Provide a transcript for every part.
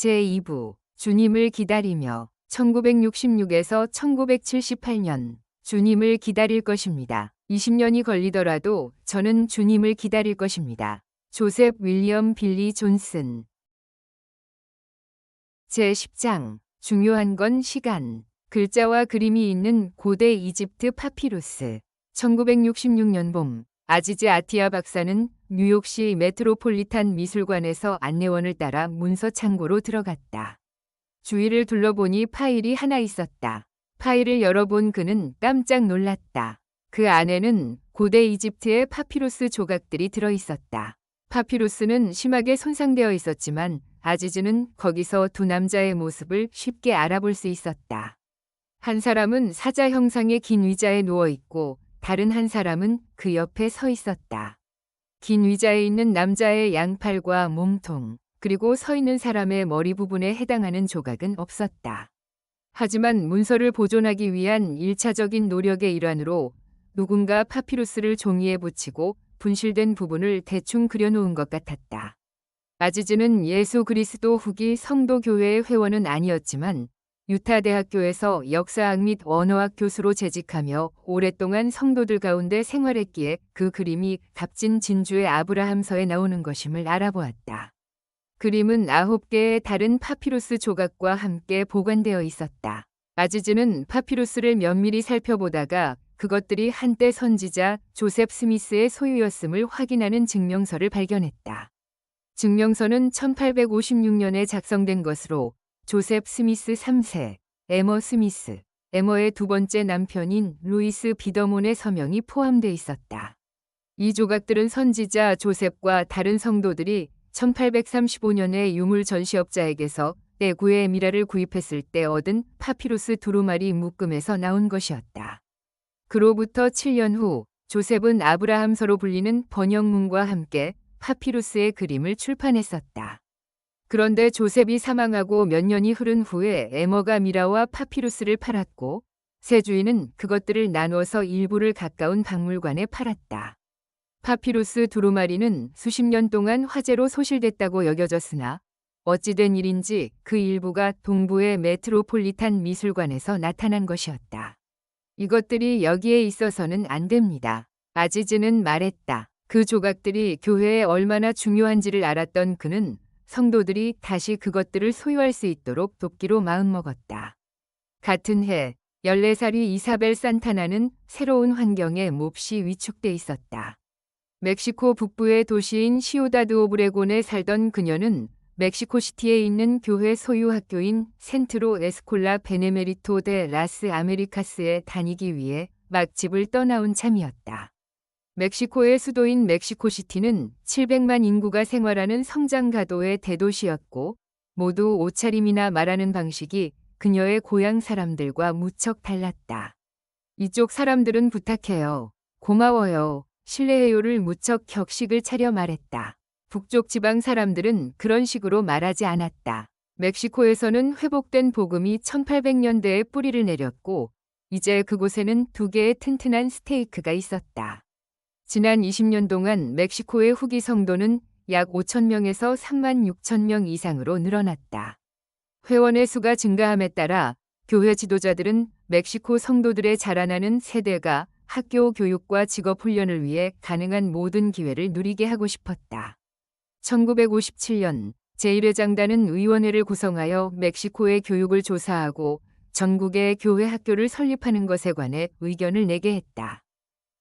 제2부 주님을 기다리며 1966에서 1978년 주님을 기다릴 것입니다. 20년이 걸리더라도 저는 주님을 기다릴 것입니다. 조셉 윌리엄 빌리 존슨. 제10장 중요한 건 시간. 글자와 그림이 있는 고대 이집트 파피루스. 1966년 봄 아지즈 아티아 박사는 뉴욕시 메트로폴리탄 미술관에서 안내원을 따라 문서 창고로 들어갔다. 주위를 둘러보니 파일이 하나 있었다. 파일을 열어본 그는 깜짝 놀랐다. 그 안에는 고대 이집트의 파피루스 조각들이 들어있었다. 파피루스는 심하게 손상되어 있었지만 아지즈는 거기서 두 남자의 모습을 쉽게 알아볼 수 있었다. 한 사람은 사자 형상의 긴 의자에 누워있고 다른 한 사람은 그 옆에 서 있었다. 긴 의자에 있는 남자의 양팔과 몸통, 그리고 서 있는 사람의 머리 부분에 해당하는 조각은 없었다. 하지만 문서를 보존하기 위한 1차적인 노력의 일환으로 누군가 파피루스를 종이에 붙이고 분실된 부분을 대충 그려놓은 것 같았다. 아지즈는 예수 그리스도 후기 성도교회의 회원은 아니었지만 유타 대학교에서 역사학 및 언어학 교수로 재직하며 오랫동안 성도들 가운데 생활했기에 그 그림이 값진 진주의 아브라함서에 나오는 것임을 알아보았다. 그림은 9개의 다른 파피루스 조각과 함께 보관되어 있었다. 아지즈는 파피루스를 면밀히 살펴보다가 그것들이 한때 선지자 조셉 스미스의 소유였음을 확인하는 증명서를 발견했다. 증명서는 1856년에 작성된 것으로 조셉 스미스 3세, 에머 스미스, 에머의 두 번째 남편인 루이스 비더몬의 서명이 포함되어 있었다. 이 조각들은 선지자 조셉과 다른 성도들이 1835년에 유물 전시업자에게서 내구의 에미라를 구입했을 때 얻은 파피루스 두루마리 묶음에서 나온 것이었다. 그로부터 7년 후 조셉은 아브라함서로 불리는 번역문과 함께 파피루스의 그림을 출판했었다. 그런데 조셉이 사망하고 몇 년이 흐른 후에 에머가 미라와 파피루스를 팔았고 새 주인은 그것들을 나누어서 일부를 가까운 박물관에 팔았다. 파피루스 두루마리는 수십 년 동안 화재로 소실됐다고 여겨졌으나 어찌된 일인지 그 일부가 동부의 메트로폴리탄 미술관에서 나타난 것이었다. 이것들이 여기에 있어서는 안 됩니다. 아지즈는 말했다. 그 조각들이 교회에 얼마나 중요한지를 알았던 그는 성도들이 다시 그것들을 소유할 수 있도록 돕기로 마음먹었다. 같은 해 14살의 이사벨 산타나는 새로운 환경에 몹시 위축돼 있었다. 멕시코 북부의 도시인 시우다드 오브레곤에 살던 그녀는 멕시코시티에 있는 교회 소유 학교인 센트로 에스콜라 베네메리토 데 라스 아메리카스에 다니기 위해 막 집을 떠나온 참이었다. 멕시코의 수도인 멕시코시티는 700만 인구가 생활하는 성장 가도의 대도시였고 모두 옷차림이나 말하는 방식이 그녀의 고향 사람들과 무척 달랐다. 이쪽 사람들은 부탁해요. 고마워요. 실례해요를 무척 격식을 차려 말했다. 북쪽 지방 사람들은 그런 식으로 말하지 않았다. 멕시코에서는 회복된 복음이 1800년대에 뿌리를 내렸고 이제 그곳에는 2개의 튼튼한 스테이크가 있었다. 지난 20년 동안 멕시코의 후기 성도는 약 5,000명에서 36,000명 이상으로 늘어났다. 회원의 수가 증가함에 따라 교회 지도자들은 멕시코 성도들의 자라나는 세대가 학교 교육과 직업 훈련을 위해 가능한 모든 기회를 누리게 하고 싶었다. 1957년 제1회장단은 의원회를 구성하여 멕시코의 교육을 조사하고 전국의 교회 학교를 설립하는 것에 관해 의견을 내게 했다.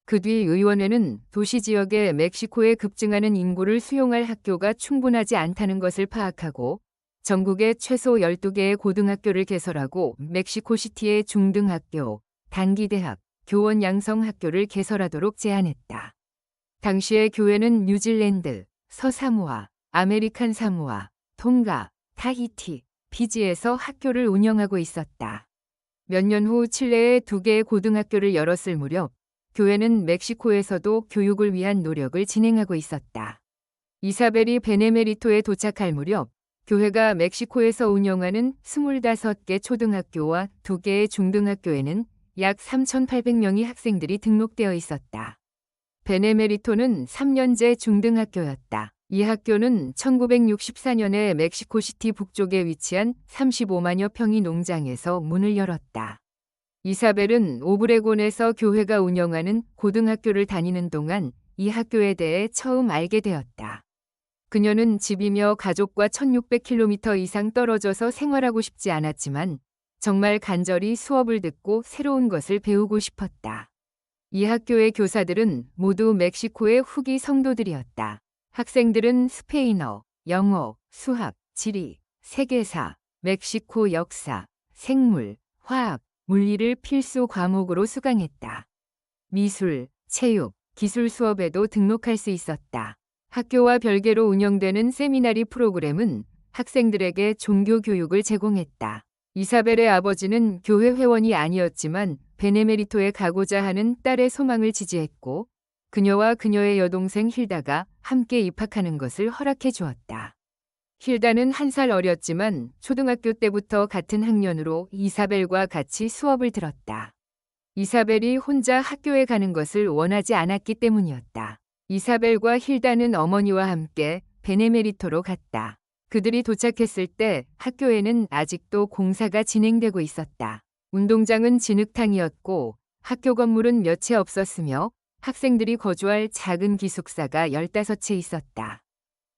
그 뒤 의원회는 도시 지역에 멕시코의 급증하는 인구를 수용할 학교가 충분하지 않다는 것을 파악하고 전국에 최소 12개의 고등학교를 개설하고 멕시코시티의 중등학교, 단기대학, 교원 양성학교를 개설하도록 제안했다. 당시의 교회는 뉴질랜드, 서사모아, 아메리칸 사모아, 톤가, 타히티, 피지에서 학교를 운영하고 있었다. 몇 년 후 칠레에 2개의 고등학교를 열었을 무렵 교회는 멕시코에서도 교육을 위한 노력을 진행하고 있었다. 이사벨이 베네메리토에 도착할 무렵 교회가 멕시코에서 운영하는 25개 초등학교와 2개의 중등학교에는 약 3,800명의 학생들이 등록되어 있었다. 베네메리토는 3년제 중등학교였다. 이 학교는 1964년에 멕시코시티 북쪽에 위치한 35만여 평의 농장에서 문을 열었다. 이사벨은 오브레곤에서 교회가 운영하는 고등학교를 다니는 동안 이 학교에 대해 처음 알게 되었다. 그녀는 집이며 가족과 1600km 이상 떨어져서 생활하고 싶지 않았지만 정말 간절히 수업을 듣고 새로운 것을 배우고 싶었다. 이 학교의 교사들은 모두 멕시코의 후기 성도들이었다. 학생들은 스페인어, 영어, 수학, 지리, 세계사, 멕시코 역사, 생물, 화학, 물리를 필수 과목으로 수강했다. 미술, 체육, 기술 수업에도 등록할 수 있었다. 학교와 별개로 운영되는 세미나리 프로그램은 학생들에게 종교 교육을 제공했다. 이사벨의 아버지는 교회 회원이 아니었지만 베네메리토에 가고자 하는 딸의 소망을 지지했고 그녀와 그녀의 여동생 힐다가 함께 입학하는 것을 허락해 주었다. 힐다는 1살 어렸지만 초등학교 때부터 같은 학년으로 이사벨과 같이 수업을 들었다. 이사벨이 혼자 학교에 가는 것을 원하지 않았기 때문이었다. 이사벨과 힐다는 어머니와 함께 베네메리토로 갔다. 그들이 도착했을 때 학교에는 아직도 공사가 진행되고 있었다. 운동장은 진흙탕이었고 학교 건물은 몇 채 없었으며 학생들이 거주할 작은 기숙사가 15채 있었다.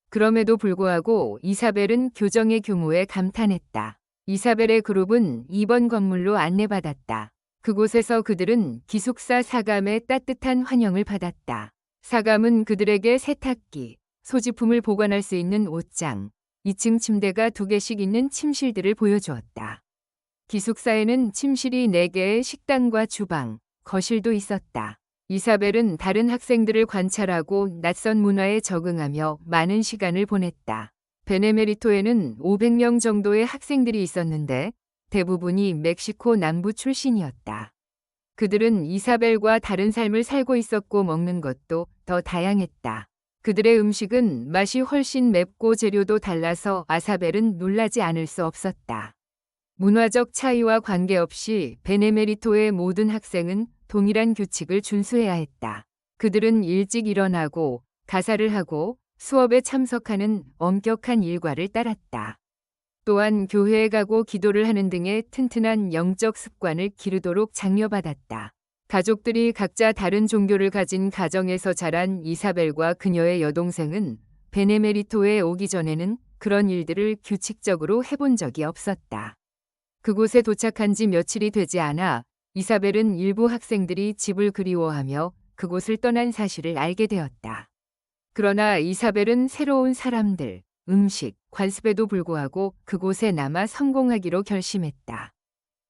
그럼에도 불구하고 이사벨은 교정의 규모에 감탄했다. 이사벨의 그룹은 2번 건물로 안내받았다. 그곳에서 그들은 기숙사 사감의 따뜻한 환영을 받았다. 사감은 그들에게 세탁기, 소지품을 보관할 수 있는 옷장, 2층 침대가 2개씩 있는 침실들을 보여주었다. 기숙사에는 침실이 4개의 식당과 주방, 거실도 있었다. 이사벨은 다른 학생들을 관찰하고 낯선 문화에 적응하며 많은 시간을 보냈다. 베네메리토에는 500명 정도의 학생들이 있었는데 대부분이 멕시코 남부 출신이었다. 그들은 이사벨과 다른 삶을 살고 있었고 먹는 것도 더 다양했다. 그들의 음식은 맛이 훨씬 맵고 재료도 달라서 이사벨은 놀라지 않을 수 없었다. 문화적 차이와 관계없이 베네메리토의 모든 학생은 동일한 규칙을 준수해야 했다. 그들은 일찍 일어나고 가사를 하고 수업에 참석하는 엄격한 일과를 따랐다. 또한 교회에 가고 기도를 하는 등의 튼튼한 영적 습관을 기르도록 장려받았다. 가족들이 각자 다른 종교를 가진 가정에서 자란 이사벨과 그녀의 여동생은 베네메리토에 오기 전에는 그런 일들을 규칙적으로 해본 적이 없었다. 그곳에 도착한 지 며칠이 되지 않아 이사벨은 일부 학생들이 집을 그리워하며 그곳을 떠난 사실을 알게 되었다. 그러나 이사벨은 새로운 사람들, 음식, 관습에도 불구하고 그곳에 남아 성공하기로 결심했다.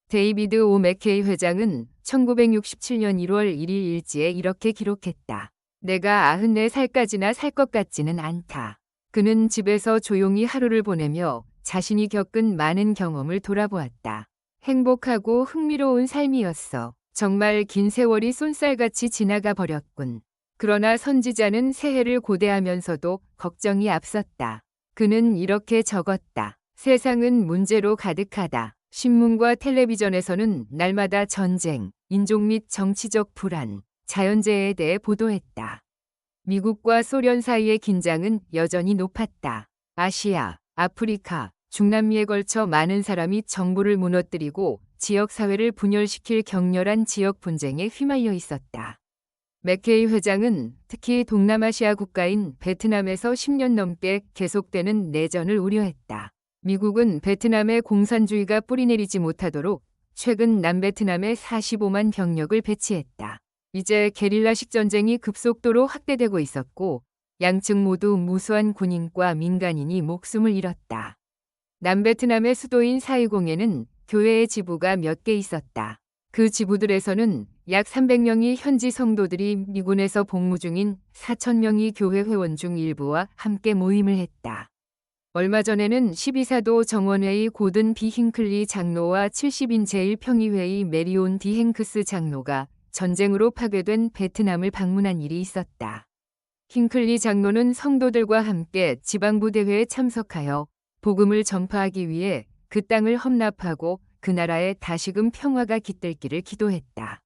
데이비드 오 맥케이 회장은 1967년 1월 1일 일지에 이렇게 기록했다. 내가 94살까지나 살 것 같지는 않다. 그는 집에서 조용히 하루를 보내며 자신이 겪은 많은 경험을 돌아보았다. 행복하고 흥미로운 삶이었어. 정말 긴 세월이 쏜살같이 지나가 버렸군. 그러나 선지자는 새해를 고대하면서도 걱정이 앞섰다. 그는 이렇게 적었다. 세상은 문제로 가득하다. 신문과 텔레비전에서는 날마다 전쟁, 인종 및 정치적 불안, 자연재해에 대해 보도했다. 미국과 소련 사이의 긴장은 여전히 높았다. 아시아, 아프리카, 중남미에 걸쳐 많은 사람이 정부를 무너뜨리고 지역사회를 분열시킬 격렬한 지역 분쟁에 휘말려 있었다. 맥케이 회장은 특히 동남아시아 국가인 베트남에서 10년 넘게 계속되는 내전을 우려했다. 미국은 베트남의 공산주의가 뿌리내리지 못하도록 최근 남베트남에 45만 병력을 배치했다. 이제 게릴라식 전쟁이 급속도로 확대되고 있었고 양측 모두 무수한 군인과 민간인이 목숨을 잃었다. 남베트남의 수도인 사이공에는 교회의 지부가 몇 개 있었다. 그 지부들에서는 약 300명이 현지 성도들이 미군에서 복무 중인 4,000명이 교회 회원 중 일부와 함께 모임을 했다. 얼마 전에는 12사도 정원회의 고든 비 힝클리 장로와 70인 제1평의회의 메리온 디 행크스 장로가 전쟁으로 파괴된 베트남을 방문한 일이 있었다. 힝클리 장로는 성도들과 함께 지방부 대회에 참석하여 복음을 전파하기 위해 그 땅을 헌납하고 그 나라에 다시금 평화가 깃들기를 기도했다.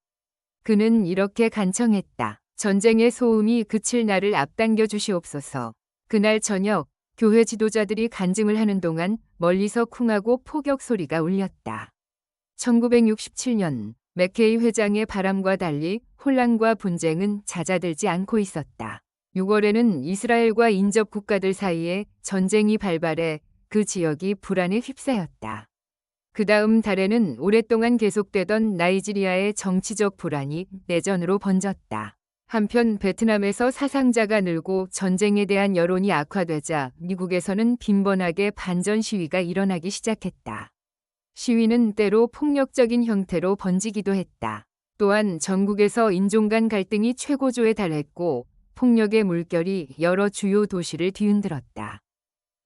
그는 이렇게 간청했다. 전쟁의 소음이 그칠 날을 앞당겨 주시옵소서. 그날 저녁 교회 지도자들이 간증을 하는 동안 멀리서 쿵하고 포격 소리가 울렸다. 1967년 맥케이 회장의 바람과 달리 혼란과 분쟁은 잦아들지 않고 있었다. 6월에는 이스라엘과 인접 국가들 사이에 전쟁이 발발해 그 지역이 불안에 휩싸였다. 그 다음 달에는 오랫동안 계속되던 나이지리아의 정치적 불안이 내전으로 번졌다. 한편 베트남에서 사상자가 늘고 전쟁에 대한 여론이 악화되자 미국에서는 빈번하게 반전 시위가 일어나기 시작했다. 시위는 때로 폭력적인 형태로 번지기도 했다. 또한 전국에서 인종 간 갈등이 최고조에 달했고 폭력의 물결이 여러 주요 도시를 뒤흔들었다.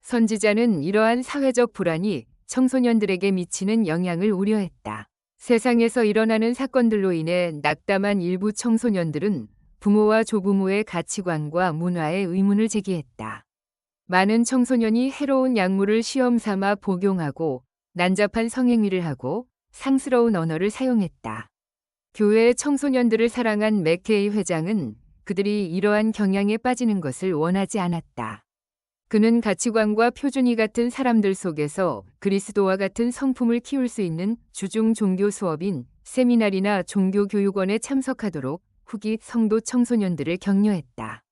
선지자는 이러한 사회적 불안이 청소년들에게 미치는 영향을 우려했다. 세상에서 일어나는 사건들로 인해 낙담한 일부 청소년들은 부모와 조부모의 가치관과 문화에 의문을 제기했다. 많은 청소년이 해로운 약물을 시험 삼아 복용하고 난잡한 성행위를 하고 상스러운 언어를 사용했다. 교회의 청소년들을 사랑한 맥케이 회장은 그들이 이러한 경향에 빠지는 것을 원하지 않았다. 그는 가치관과 표준이 같은 사람들 속에서 그리스도와 같은 성품을 키울 수 있는 주중 종교 수업인 세미나리나 종교교육원에 참석하도록 후기 성도 청소년들을 격려했다.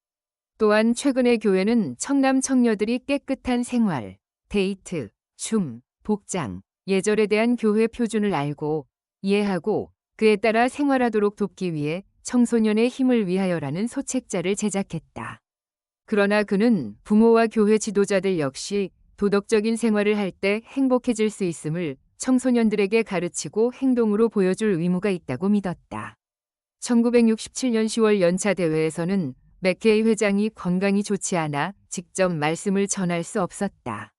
또한 최근의 교회는 청남 청녀들이 깨끗한 생활, 데이트, 춤, 복장, 예절에 대한 교회 표준을 알고 이해하고 그에 따라 생활하도록 돕기 위해 청소년의 힘을 위하여라는 소책자를 제작했다. 그러나 그는 부모와 교회 지도자들 역시 도덕적인 생활을 할 때 행복해질 수 있음을 청소년들에게 가르치고 행동으로 보여줄 의무가 있다고 믿었다. 1967년 10월 연차 대회에서는 맥케이 회장이 건강이 좋지 않아 직접 말씀을 전할 수 없었다.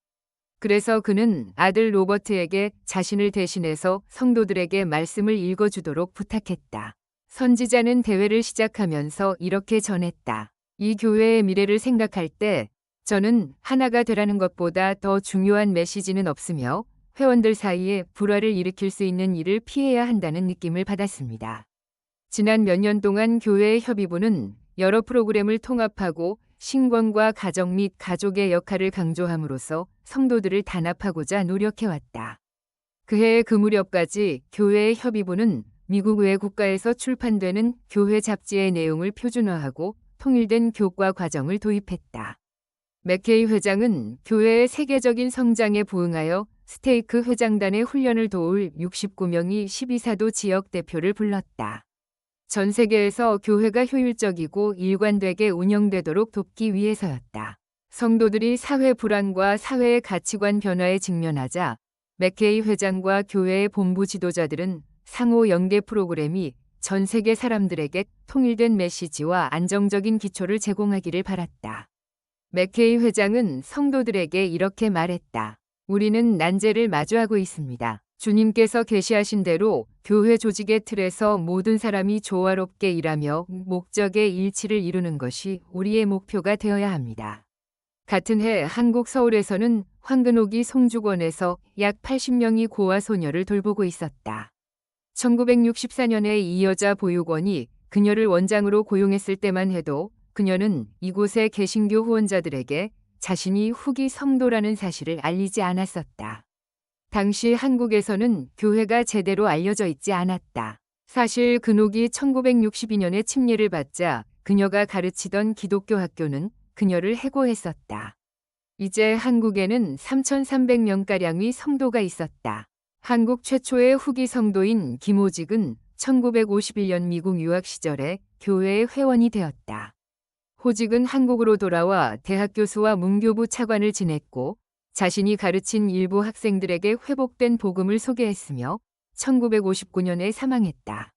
그래서 그는 아들 로버트에게 자신을 대신해서 성도들에게 말씀을 읽어주도록 부탁했다. 선지자는 대회를 시작하면서 이렇게 전했다. 이 교회의 미래를 생각할 때 저는 하나가 되라는 것보다 더 중요한 메시지는 없으며 회원들 사이에 불화를 일으킬 수 있는 일을 피해야 한다는 느낌을 받았습니다. 지난 몇 년 동안 교회의 협의부는 여러 프로그램을 통합하고 신권과 가정 및 가족의 역할을 강조함으로써 성도들을 단합하고자 노력해왔다. 그해 그 무렵까지 교회의 협의부는 미국 외 국가에서 출판되는 교회 잡지의 내용을 표준화하고 통일된 교과 과정을 도입했다. 맥케이 회장은 교회의 세계적인 성장에 부응하여 스테이크 회장단의 훈련을 도울 69명의 12사도 지역 대표를 불렀다. 전 세계에서 교회가 효율적이고 일관되게 운영되도록 돕기 위해서였다. 성도들이 사회 불안과 사회의 가치관 변화에 직면하자 맥케이 회장과 교회의 본부 지도자들은 상호 연계 프로그램이 전 세계 사람들에게 통일된 메시지와 안정적인 기초를 제공하기를 바랐다. 맥케이 회장은 성도들에게 이렇게 말했다. 우리는 난제를 마주하고 있습니다. 주님께서 계시하신 대로 교회 조직의 틀에서 모든 사람이 조화롭게 일하며 목적의 일치를 이루는 것이 우리의 목표가 되어야 합니다. 같은 해 한국 서울에서는 황근옥이 송죽원에서 약 80명의 고아 소녀를 돌보고 있었다. 1964년에 이 여자 보육원이 그녀를 원장으로 고용했을 때만 해도 그녀는 이곳의 개신교 후원자들에게 자신이 후기 성도라는 사실을 알리지 않았었다. 당시 한국에서는 교회가 제대로 알려져 있지 않았다. 사실 근옥이 1962년에 침례를 받자 그녀가 가르치던 기독교 학교는 그녀를 해고했었다. 이제 한국에는 3,300명가량의 성도가 있었다. 한국 최초의 후기 성도인 김호직은 1951년 미국 유학 시절에 교회의 회원이 되었다. 호직은 한국으로 돌아와 대학 교수와 문교부 차관을 지냈고 자신이 가르친 일부 학생들에게 회복된 복음을 소개했으며 1959년에 사망했다.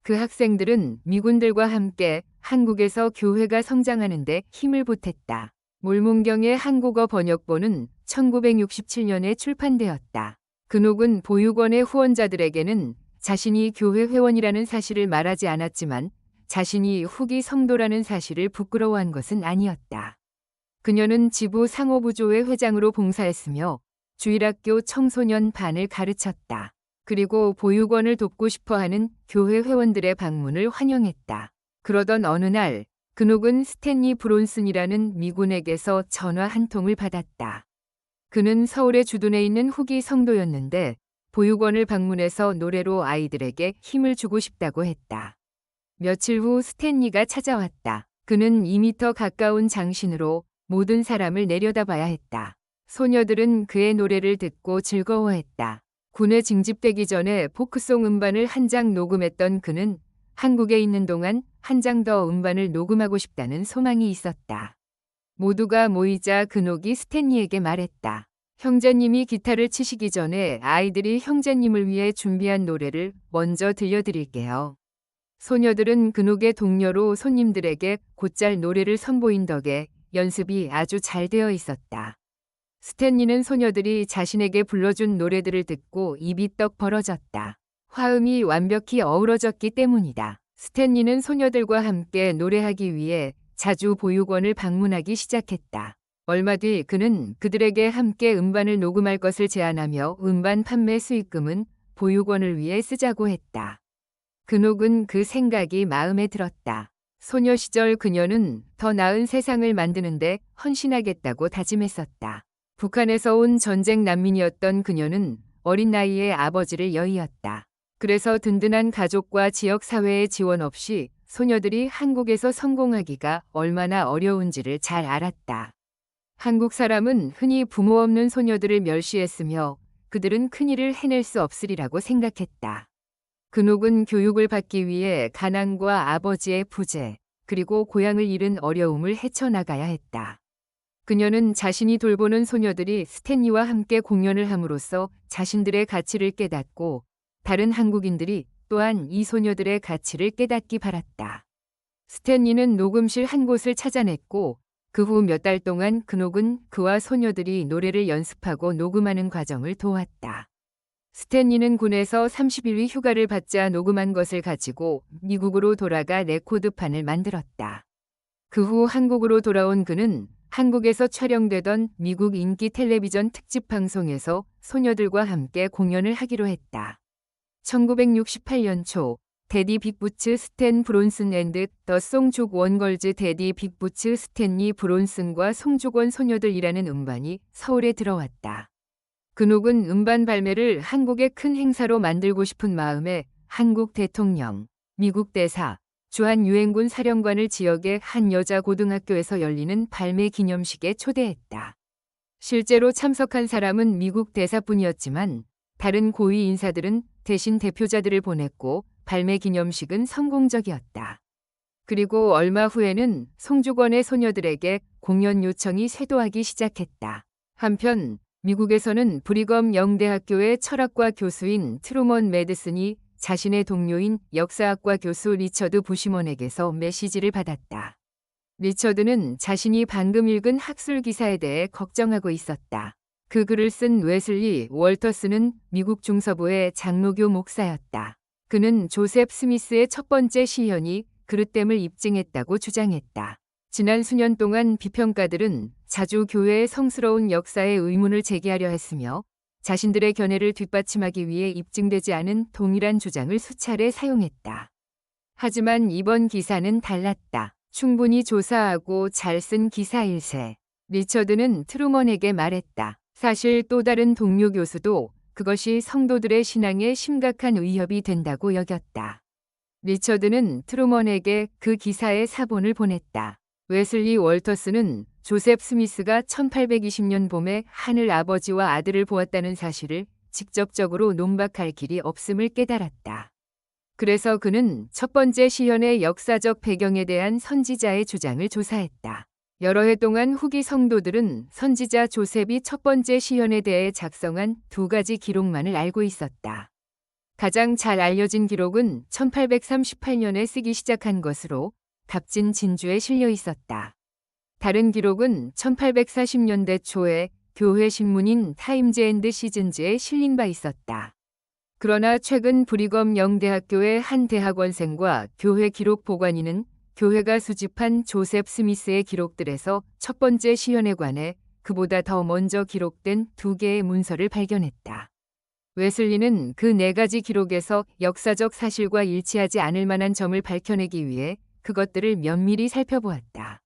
그 학생들은 미군들과 함께 한국에서 교회가 성장하는 데 힘을 보탰다. 몰문경의 한국어 번역본은 1967년에 출판되었다. 근옥은 보육원의 후원자들에게는 자신이 교회 회원이라는 사실을 말하지 않았지만 자신이 후기 성도라는 사실을 부끄러워한 것은 아니었다. 그녀는 지부 상호부조의 회장으로 봉사했으며 주일학교 청소년 반을 가르쳤다. 그리고 보육원을 돕고 싶어하는 교회 회원들의 방문을 환영했다. 그러던 어느 날 근옥은 스탠리 브론슨이라는 미군에게서 전화 한 통을 받았다. 그는 서울에 주둔해 있는 후기 성도였는데 보육원을 방문해서 노래로 아이들에게 힘을 주고 싶다고 했다. 며칠 후 스탠리가 찾아왔다. 그는 2미터 가까운 장신으로 모든 사람을 내려다봐야 했다. 소녀들은 그의 노래를 듣고 즐거워했다. 군에 징집되기 전에 포크송 음반을 한 장 녹음했던 그는 한국에 있는 동안 한 장 더 음반을 녹음하고 싶다는 소망이 있었다. 모두가 모이자 근옥이 스탠리에게 말했다. 형제님이 기타를 치시기 전에 아이들이 형제님을 위해 준비한 노래를 먼저 들려드릴게요. 소녀들은 근옥의 동료로 손님들에게 곧잘 노래를 선보인 덕에 연습이 아주 잘 되어 있었다. 스탠리는 소녀들이 자신에게 불러준 노래들을 듣고 입이 떡 벌어졌다. 화음이 완벽히 어우러졌기 때문이다. 스탠리는 소녀들과 함께 노래하기 위해 자주 보육원을 방문하기 시작했다. 얼마 뒤 그는 그들에게 함께 음반을 녹음할 것을 제안하며 음반 판매 수익금은 보육원을 위해 쓰자고 했다. 근옥은 그 생각이 마음에 들었다. 소녀 시절 그녀는 더 나은 세상을 만드는데 헌신하겠다고 다짐했었다. 북한에서 온 전쟁 난민이었던 그녀는 어린 나이에 아버지를 여의었다. 그래서 든든한 가족과 지역사회의 지원 없이 소녀들이 한국에서 성공하기가 얼마나 어려운지를 잘 알았다. 한국 사람은 흔히 부모 없는 소녀들을 멸시했으며 그들은 큰일을 해낼 수 없으리라고 생각했다. 근옥은 교육을 받기 위해 가난과 아버지의 부재, 그리고 고향을 잃은 어려움을 헤쳐나가야 했다. 그녀는 자신이 돌보는 소녀들이 스탠리와 함께 공연을 함으로써 자신들의 가치를 깨닫고 다른 한국인들이 또한 이 소녀들의 가치를 깨닫기 바랐다. 스탠리는 녹음실 한 곳을 찾아냈고 그 후 몇 달 동안 근옥은 그와 소녀들이 노래를 연습하고 녹음하는 과정을 도왔다. 스탠리는 군에서 30일 휴가를 받자 녹음한 것을 가지고 미국으로 돌아가 레코드판을 만들었다. 그 후 한국으로 돌아온 그는 한국에서 촬영되던 미국 인기 텔레비전 특집 방송에서 소녀들과 함께 공연을 하기로 했다. 1968년 초 데디 빅부츠 스탠 브론슨 앤드 더 송죽 원걸즈 데디 빅부츠 스탠리 브론슨과 송죽원 소녀들이라는 음반이 서울에 들어왔다. 근옥은 음반 발매를 한국의 큰 행사로 만들고 싶은 마음에 한국 대통령, 미국 대사, 주한유엔군 사령관을 지역의 한 여자 고등학교에서 열리는 발매 기념식에 초대했다. 실제로 참석한 사람은 미국 대사뿐이었지만 다른 고위 인사들은 대신 대표자들을 보냈고 발매 기념식은 성공적이었다. 그리고 얼마 후에는 송죽원의 소녀들에게 공연 요청이 쇄도하기 시작했다. 한편 미국에서는 브리검 영대학교의 철학과 교수인 트루먼 매드슨이 자신의 동료인 역사학과 교수 리처드 부시먼에게서 메시지를 받았다. 리처드는 자신이 방금 읽은 학술 기사에 대해 걱정하고 있었다. 그 글을 쓴 웨슬리 월터스는 미국 중서부의 장로교 목사였다. 그는 조셉 스미스의 첫 번째 시현이 그릇됨을 입증했다고 주장했다. 지난 수년 동안 비평가들은 자주 교회의 성스러운 역사에 의문을 제기하려 했으며 자신들의 견해를 뒷받침하기 위해 입증되지 않은 동일한 주장을 수차례 사용했다. 하지만 이번 기사는 달랐다. 충분히 조사하고 잘 쓴 기사일세. 리처드는 트루먼에게 말했다. 사실 또 다른 동료 교수도 그것이 성도들의 신앙에 심각한 위협이 된다고 여겼다. 리처드는 트루먼에게 그 기사의 사본을 보냈다. 웨슬리 월터스는 조셉 스미스가 1820년 봄에 하늘 아버지와 아들을 보았다는 사실을 직접적으로 논박할 길이 없음을 깨달았다. 그래서 그는 첫 번째 시현의 역사적 배경에 대한 선지자의 주장을 조사했다. 여러 해 동안 후기 성도들은 선지자 조셉이 첫 번째 시현에 대해 작성한 두 가지 기록만을 알고 있었다. 가장 잘 알려진 기록은 1838년에 쓰기 시작한 것으로 값진 진주에 실려 있었다. 다른 기록은 1840년대 초에 교회 신문인 타임즈 앤드 시즌즈에 실린 바 있었다. 그러나 최근 브리검 영대학교의 한 대학원생과 교회 기록 보관인은 교회가 수집한 조셉 스미스의 기록들에서 첫 번째 시현에 관해 그보다 더 먼저 기록된 두 개의 문서를 발견했다. 웨슬리는 그 네 가지 기록에서 역사적 사실과 일치하지 않을 만한 점을 밝혀내기 위해 그것들을 면밀히 살펴보았다.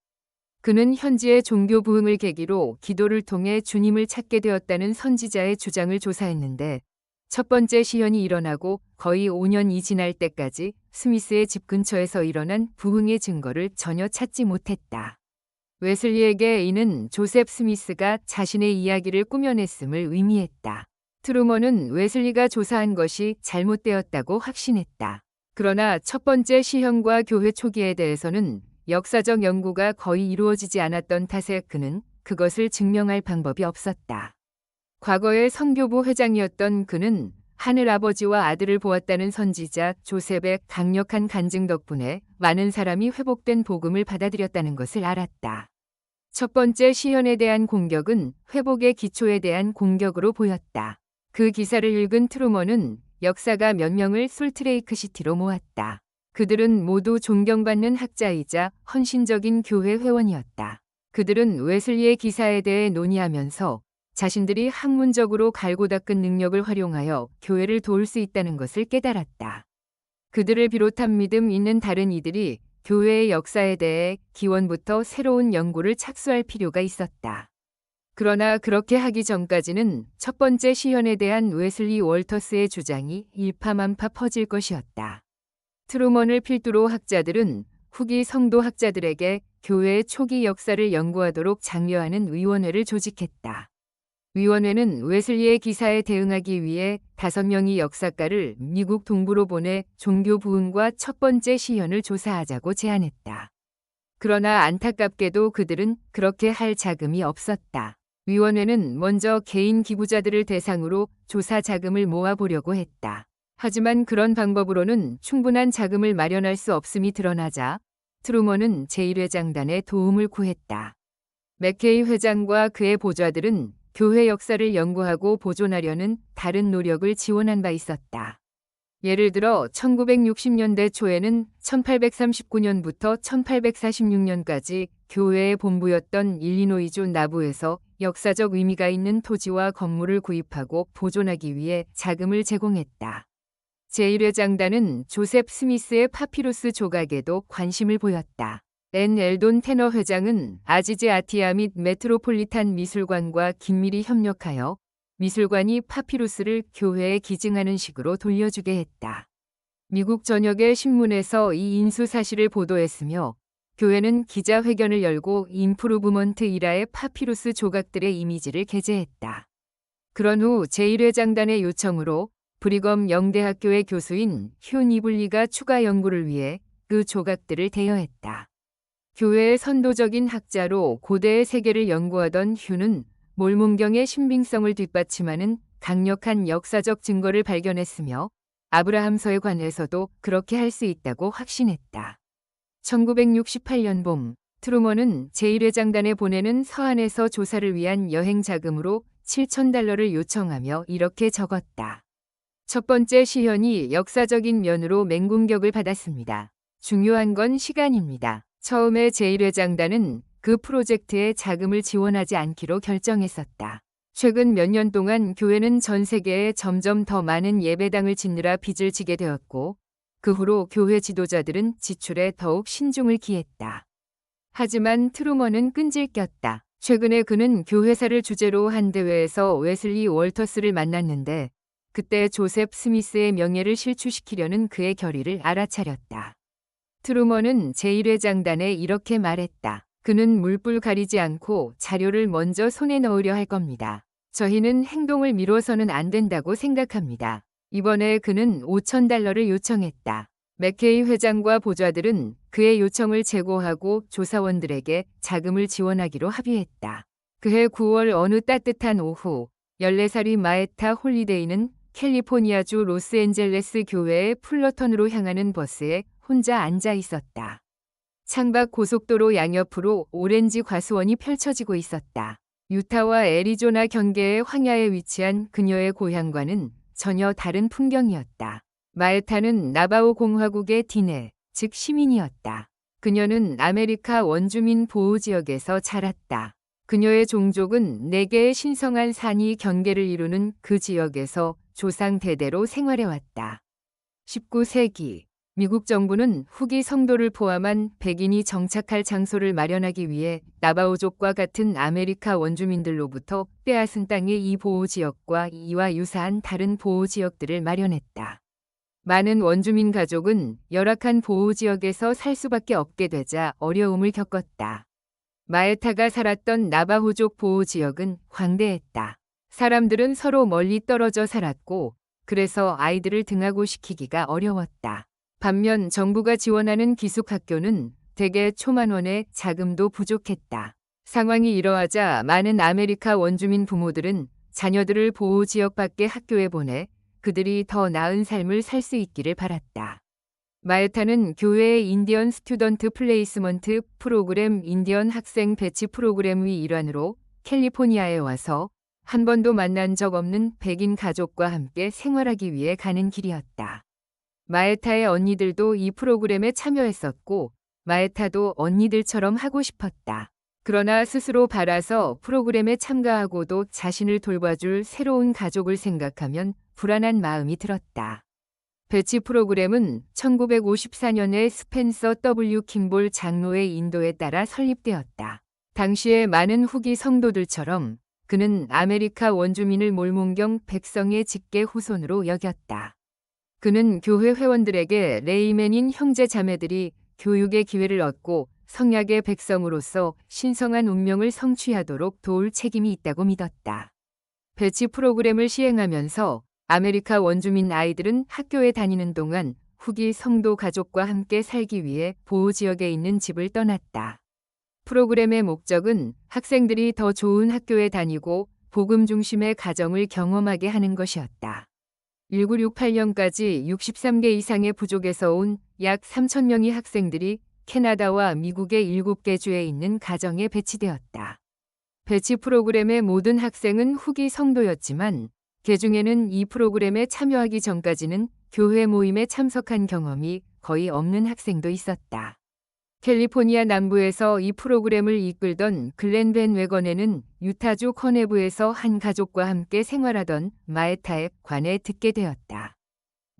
그는 현지의 종교 부흥을 계기로 기도를 통해 주님을 찾게 되었다는 선지자의 주장을 조사했는데 첫 번째 시현이 일어나고 거의 5년이 지날 때까지 스미스의 집 근처에서 일어난 부흥의 증거를 전혀 찾지 못했다. 웨슬리에게 이는 조셉 스미스가 자신의 이야기를 꾸며냈음을 의미했다. 트루먼은 웨슬리가 조사한 것이 잘못되었다고 확신했다. 그러나 첫 번째 시현과 교회 초기에 대해서는 역사적 연구가 거의 이루어지지 않았던 탓에 그는 그것을 증명할 방법이 없었다. 과거의 선교부 회장이었던 그는 하늘아버지와 아들을 보았다는 선지자 조셉의 강력한 간증 덕분에 많은 사람이 회복된 복음을 받아들였다는 것을 알았다. 첫 번째 시현에 대한 공격은 회복의 기초에 대한 공격으로 보였다. 그 기사를 읽은 트루먼은 역사가 몇 명을 솔트레이크 시티로 모았다. 그들은 모두 존경받는 학자이자 헌신적인 교회 회원이었다. 그들은 웨슬리의 기사에 대해 논의하면서 자신들이 학문적으로 갈고 닦은 능력을 활용하여 교회를 도울 수 있다는 것을 깨달았다. 그들을 비롯한 믿음 있는 다른 이들이 교회의 역사에 대해 기원부터 새로운 연구를 착수할 필요가 있었다. 그러나 그렇게 하기 전까지는 첫 번째 시현에 대한 웨슬리 월터스의 주장이 일파만파 퍼질 것이었다. 트루먼을 필두로 학자들은 후기 성도 학자들에게 교회의 초기 역사를 연구하도록 장려하는 위원회를 조직했다. 위원회는 웨슬리의 기사에 대응하기 위해 5명의 역사가를 미국 동부로 보내 종교 부흥과 첫 번째 시현을 조사하자고 제안했다. 그러나 안타깝게도 그들은 그렇게 할 자금이 없었다. 위원회는 먼저 개인 기부자들을 대상으로 조사 자금을 모아보려고 했다. 하지만 그런 방법으로는 충분한 자금을 마련할 수 없음이 드러나자 트루먼은 제1회장단의 도움을 구했다. 맥케이 회장과 그의 보좌들은 교회 역사를 연구하고 보존하려는 다른 노력을 지원한 바 있었다. 예를 들어 1960년대 초에는 1839년부터 1846년까지 교회의 본부였던 일리노이주 나부에서 역사적 의미가 있는 토지와 건물을 구입하고 보존하기 위해 자금을 제공했다. 제1회장단은 조셉 스미스의 파피루스 조각에도 관심을 보였다. 앤 엘돈 테너 회장은 아지제 아티아 및 메트로폴리탄 미술관과 긴밀히 협력하여 미술관이 파피루스를 교회에 기증하는 식으로 돌려주게 했다. 미국 전역의 신문에서 이 인수 사실을 보도했으며 교회는 기자회견을 열고 임프루브먼트 이라의 파피루스 조각들의 이미지를 게재했다. 그런 후 제1회장단의 요청으로 브리검 영대학교의 교수인 휴 니블리가 추가 연구를 위해 그 조각들을 대여했다. 교회의 선도적인 학자로 고대의 세계를 연구하던 휴는 몰몬경의 신빙성을 뒷받침하는 강력한 역사적 증거를 발견했으며 아브라함서에 관해서도 그렇게 할 수 있다고 확신했다. 1968년 봄, 트루먼은 제1회장단에 보내는 서한에서 조사를 위한 여행 자금으로 $7,000를 요청하며 이렇게 적었다. 첫 번째 시현이 역사적인 면으로 맹공격을 받았습니다. 중요한 건 시간입니다. 처음에 제1회장단은 그 프로젝트에 자금을 지원하지 않기로 결정했었다. 최근 몇 년 동안 교회는 전 세계에 점점 더 많은 예배당을 짓느라 빚을 지게 되었고 그 후로 교회 지도자들은 지출에 더욱 신중을 기했다. 하지만 트루먼은 끈질겼다. 최근에 그는 교회사를 주제로 한 대회에서 웨슬리 월터스를 만났는데 그때 조셉 스미스의 명예를 실추시키려는 그의 결의를 알아차렸다. 트루먼은 제1회장단에 이렇게 말했다. 그는 물불 가리지 않고 자료를 먼저 손에 넣으려 할 겁니다. 저희는 행동을 미뤄서는 안 된다고 생각합니다. 이번에 그는 $5,000를 요청했다. 맥케이 회장과 보좌들은 그의 요청을 재고하고 조사원들에게 자금을 지원하기로 합의했다. 그해 9월 어느 따뜻한 오후 14살의 마에타 홀리데이는 캘리포니아주 로스앤젤레스 교회의 풀러턴으로 향하는 버스에 혼자 앉아 있었다. 창밖 고속도로 양옆으로 오렌지 과수원이 펼쳐지고 있었다. 유타와 애리조나 경계의 황야에 위치한 그녀의 고향과는 전혀 다른 풍경이었다. 마에타는 나바오 공화국의 디네, 즉 시민이었다. 그녀는 아메리카 원주민 보호지역에서 자랐다. 그녀의 종족은 4개의 신성한 산이 경계를 이루는 그 지역에서 조상 대대로 생활해왔다. 19세기 미국 정부는 후기 성도를 포함한 백인이 정착할 장소를 마련하기 위해 나바오족과 같은 아메리카 원주민들로부터 빼앗은 땅의 이 보호지역과 이와 유사한 다른 보호지역들을 마련했다. 많은 원주민 가족은 열악한 보호지역에서 살 수밖에 없게 되자 어려움을 겪었다. 마에타가 살았던 나바호족 보호지역은 광대했다. 사람들은 서로 멀리 떨어져 살았고 그래서 아이들을 등하고시키기가 어려웠다. 반면 정부가 지원하는 기숙학교는 대개 초만원의 자금도 부족했다. 상황이 이러하자 많은 아메리카 원주민 부모들은 자녀들을 보호지역 밖의 학교에 보내 그들이 더 나은 삶을 살 수 있기를 바랐다. 마에타는 교회의 인디언 스튜던트 플레이스먼트 프로그램 인디언 학생 배치 프로그램의 일환으로 캘리포니아에 와서 한 번도 만난 적 없는 백인 가족과 함께 생활하기 위해 가는 길이었다. 마에타의 언니들도 이 프로그램에 참여했었고 마에타도 언니들처럼 하고 싶었다. 그러나 스스로 바라서 프로그램에 참가하고도 자신을 돌봐줄 새로운 가족을 생각하면 불안한 마음이 들었다. 배치 프로그램은 1954년에 스펜서 W. 킹볼 장로의 인도에 따라 설립되었다. 당시의 많은 후기 성도들처럼 그는 아메리카 원주민을 몰몬경 백성의 직계 후손으로 여겼다. 그는 교회 회원들에게 레이맨인 형제 자매들이 교육의 기회를 얻고 성약의 백성으로서 신성한 운명을 성취하도록 도울 책임이 있다고 믿었다. 배치 프로그램을 시행하면서 아메리카 원주민 아이들은 학교에 다니는 동안 후기 성도 가족과 함께 살기 위해 보호지역에 있는 집을 떠났다. 프로그램의 목적은 학생들이 더 좋은 학교에 다니고 복음 중심의 가정을 경험하게 하는 것이었다. 1968년까지 63개 이상의 부족에서 온 약 3,000명의 학생들이 캐나다와 미국의 7개 주에 있는 가정에 배치되었다. 배치 프로그램의 모든 학생은 후기 성도였지만 개중에는 이 프로그램에 참여하기 전까지는 교회 모임에 참석한 경험이 거의 없는 학생도 있었다. 캘리포니아 남부에서 이 프로그램을 이끌던 글렌 벤 웨건에는 유타주 커네브에서 한 가족과 함께 생활하던 마에타에 관해 듣게 되었다.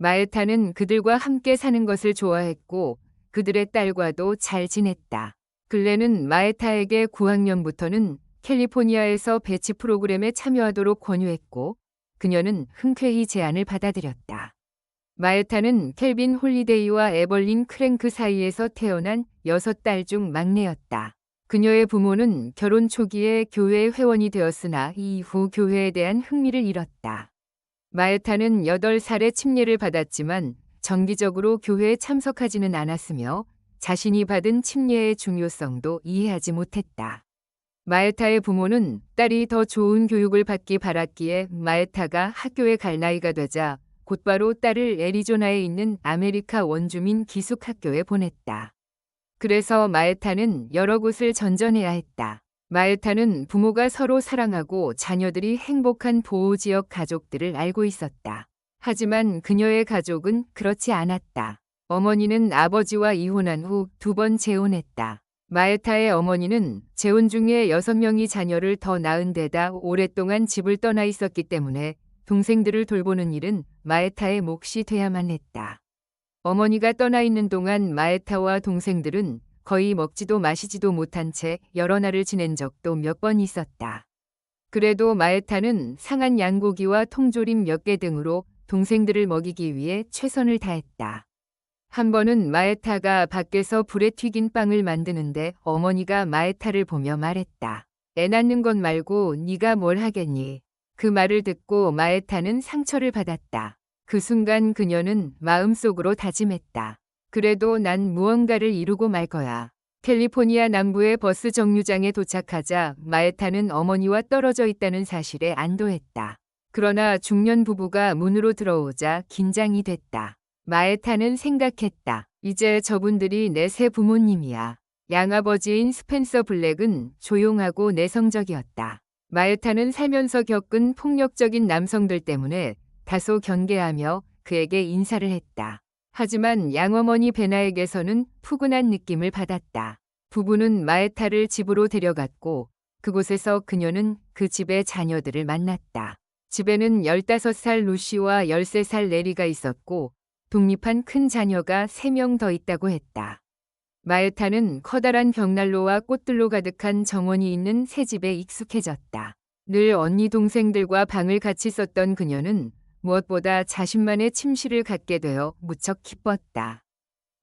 마에타는 그들과 함께 사는 것을 좋아했고 그들의 딸과도 잘 지냈다. 글렌은 마에타에게 9학년부터는 캘리포니아에서 배치 프로그램에 참여하도록 권유했고 그녀는 흔쾌히 제안을 받아들였다. 마에타는 켈빈 홀리데이와 에벌린 크랭크 사이에서 태어난 6딸 중 막내였다. 그녀의 부모는 결혼 초기에 교회 회원이 되었으나 이후 교회에 대한 흥미를 잃었다. 마에타는 8살에 침례를 받았지만 정기적으로 교회에 참석하지는 않았으며 자신이 받은 침례의 중요성도 이해하지 못했다. 마에타의 부모는 딸이 더 좋은 교육을 받기 바랐기에 마에타가 학교에 갈 나이가 되자 곧바로 딸을 애리조나에 있는 아메리카 원주민 기숙학교에 보냈다. 그래서 마에타는 여러 곳을 전전해야 했다. 마에타는 부모가 서로 사랑하고 자녀들이 행복한 보호지역 가족들을 알고 있었다. 하지만 그녀의 가족은 그렇지 않았다. 어머니는 아버지와 이혼한 후 2번 재혼했다. 마에타의 어머니는 재혼 중에 6명의 자녀를 더 낳은 데다 오랫동안 집을 떠나 있었기 때문에 동생들을 돌보는 일은 마에타의 몫이 돼야만 했다. 어머니가 떠나 있는 동안 마에타와 동생들은 거의 먹지도 마시지도 못한 채 여러 날을 지낸 적도 몇 번 있었다. 그래도 마에타는 상한 양고기와 통조림 몇 개 등으로 동생들을 먹이기 위해 최선을 다했다. 한 번은 마에타가 밖에서 불에 튀긴 빵을 만드는데 어머니가 마에타를 보며 말했다. 애 낳는 것 말고 네가 뭘 하겠니? 그 말을 듣고 마에타는 상처를 받았다. 그 순간 그녀는 마음속으로 다짐했다. 그래도 난 무언가를 이루고 말 거야. 캘리포니아 남부의 버스 정류장에 도착하자 마에타는 어머니와 떨어져 있다는 사실에 안도했다. 그러나 중년 부부가 문으로 들어오자 긴장이 됐다. 마에타는 생각했다. 이제 저분들이 내 새 부모님이야. 양아버지인 스펜서 블랙은 조용하고 내성적이었다. 마에타는 살면서 겪은 폭력적인 남성들 때문에 다소 경계하며 그에게 인사를 했다. 하지만 양어머니 베나에게서는 푸근한 느낌을 받았다. 부부는 마에타를 집으로 데려갔고 그곳에서 그녀는 그 집의 자녀들을 만났다. 집에는 15살 루시와 13살 레리가 있었고 독립한 큰 자녀가 3명 더 있다고 했다. 마에타는 커다란 벽난로와 꽃들로 가득한 정원이 있는 새 집에 익숙해졌다. 늘 언니 동생들과 방을 같이 썼던 그녀는 무엇보다 자신만의 침실을 갖게 되어 무척 기뻤다.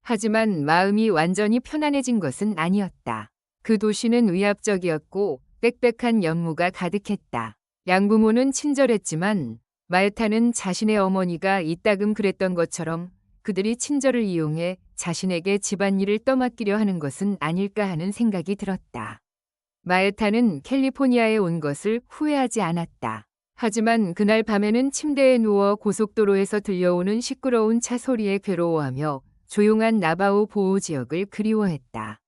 하지만 마음이 완전히 편안해진 것은 아니었다. 그 도시는 위압적이었고 빽빽한 연무가 가득했다. 양부모는 친절했지만 마에타는 자신의 어머니가 이따금 그랬던 것처럼 그들이 친절을 이용해 자신에게 집안일을 떠맡기려 하는 것은 아닐까 하는 생각이 들었다. 마에타는 캘리포니아에 온 것을 후회하지 않았다. 하지만 그날 밤에는 침대에 누워 고속도로에서 들려오는 시끄러운 차 소리에 괴로워하며 조용한 나바오 보호 지역을 그리워했다.